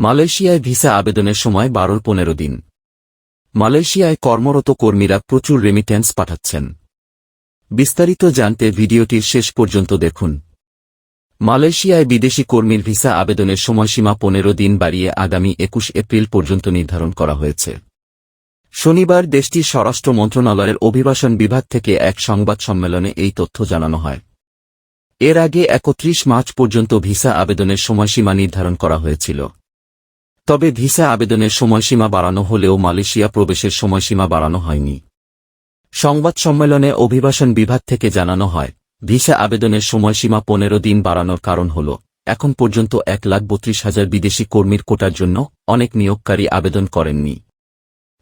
মালয়েশিয়ায় ভিসা আবেদনের সময় 12-15 দিন। মালয়েশিয়ায় কর্মরত কর্মীরা প্রচুর রেমিট্যান্স পাঠাচ্ছেন। বিস্তারিত জানতে ভিডিওটির শেষ পর্যন্ত দেখুন। মালয়েশিয়ায় বিদেশি কর্মীর ভিসা আবেদনের সময়সীমা 15 দিন বাড়িয়ে আগামী 21 এপ্রিল পর্যন্ত নির্ধারণ করা হয়েছে। শনিবার দেশটির স্বরাষ্ট্র মন্ত্রণালয়ের অভিবাসন বিভাগ থেকে এক সংবাদ সম্মেলনে এই তথ্য জানানো হয়। এর আগে 31 মার্চ পর্যন্ত ভিসা আবেদনের সময়সীমা নির্ধারণ করা হয়েছিল। তবে ভিসা আবেদনের সময়সীমা বাড়ানো হলেও মালয়েশিয়া প্রবেশের সময়সীমা বাড়ানো হয়নি। সংবাদ সম্মেলনে অভিবাসন বিভাগ থেকে জানানো হয়, ভিসা আবেদনের সময়সীমা 15 দিন বাড়ানোর কারণ হল, এখন পর্যন্ত 1,32,000 বিদেশি কর্মীর কোটার জন্য অনেক নিয়োগকারী আবেদন করেননি।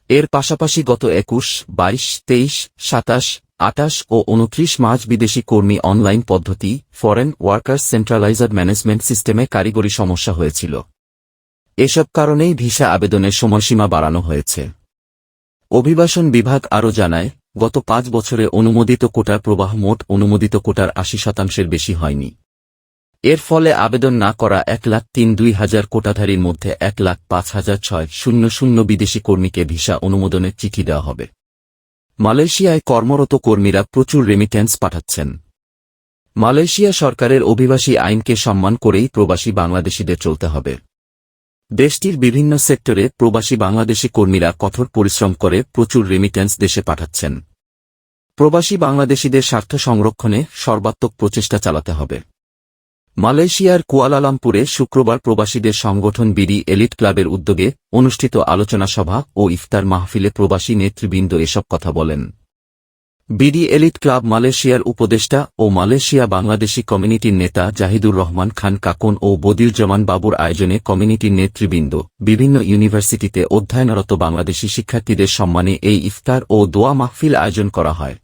এর পাশাপাশি গত 21, 22, 23, 27, 28 ও 29 মার্চ বিদেশি কর্মী অনলাইন পদ্ধতি ফরেন ওয়ার্কার্স সেন্ট্রালাইজড ম্যানেজমেন্ট সিস্টেমে কারিগরি সমস্যা হয়েছিল। এসব কারণেই ভিসা আবেদনের সময়সীমা বাড়ানো হয়েছে। অভিবাসন বিভাগ আরও জানায়, গত 5 বছরে অনুমোদিত কোটার প্রবাহ মোট অনুমোদিত কোটার 80% বেশি হয়নি। এর ফলে আবেদন না করা 1,03,2,000 কোটাধারীর মধ্যে 1,05,600 বিদেশি কর্মীকে ভিসা অনুমোদনের চিঠি দেওয়া হবে। মালয়েশিয়ায় কর্মরত কর্মীরা প্রচুর রেমিট্যান্স পাঠাচ্ছেন। মালয়েশিয়া সরকারের অভিবাসী আইনকে সম্মান করেই প্রবাসী বাংলাদেশিদের চলতে হবে। দেশটির বিভিন্ন সেক্টরে প্রবাসী বাংলাদেশি কর্মীরা কঠোর পরিশ্রম করে প্রচুর রেমিট্যান্স দেশে পাঠাচ্ছেন। প্রবাসী বাংলাদেশিদের স্বার্থ সংরক্ষণে সর্বাত্মক প্রচেষ্টা চালাতে হবে। মালয়েশিয়ার কুয়ালালামপুরে শুক্রবার প্রবাসীদের সংগঠন বিডি এলিট ক্লাবের উদ্যোগে অনুষ্ঠিত আলোচনা সভা ও ইফতার মাহফিলে প্রবাসী নেতৃবৃন্দ এসব কথা বলেন। বিডি এলিট ক্লাব মালয়েশিয়ার উপদেষ্টা ও মালয়েশিয়া বাংলাদেশি কমিউনিটির নেতা জাহিদুর রহমান খান কাকন ও বদিউজ্জামান বাবুর আয়োজনে কমিউনিটির নেতৃবৃন্দ, বিভিন্ন ইউনিভার্সিটিতে অধ্যয়নরত বাংলাদেশি শিক্ষার্থীদের সম্মানে এই ইফতার ও দোয়া মাহফিল আয়োজন করা হয়।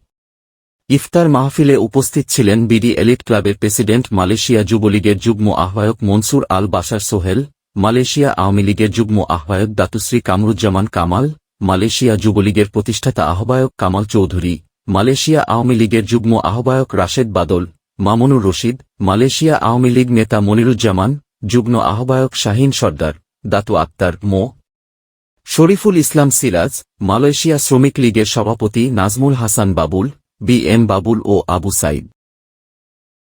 ইফতার মাহফিলে উপস্থিত ছিলেন বিডি এলিট ক্লাবের প্রেসিডেন্ট মালয়েশিয়া যুবলীগের যুগ্ম আহ্বায়ক মনসুর আল বাশার সোহেল, মালয়েশিয়া আওয়ামী লীগের যুগ্ম আহ্বায়ক দাতুশ্রী কামরুজ্জামান কামাল, মালয়েশিয়া যুবলীগের প্রতিষ্ঠাতা আহ্বায়ক কামাল চৌধুরী, মালয়েশিয়া আওয়ামী লীগের যুগ্ম আহ্বায়ক রাশেদ বাদল, মামুনুর রশিদ, মালয়েশিয়া আওয়ামী লীগ নেতা মনিরুজ্জামান, যুগ্ম আহ্বায়ক শাহিন সর্দার, দাতু আক্তার মো. শরীফুল ইসলাম সিরাজ, মালয়েশিয়া শ্রমিক লীগের সভাপতি নাজমুল হাসান বাবুল, বি এম বাবুল ও আবু সাইদ।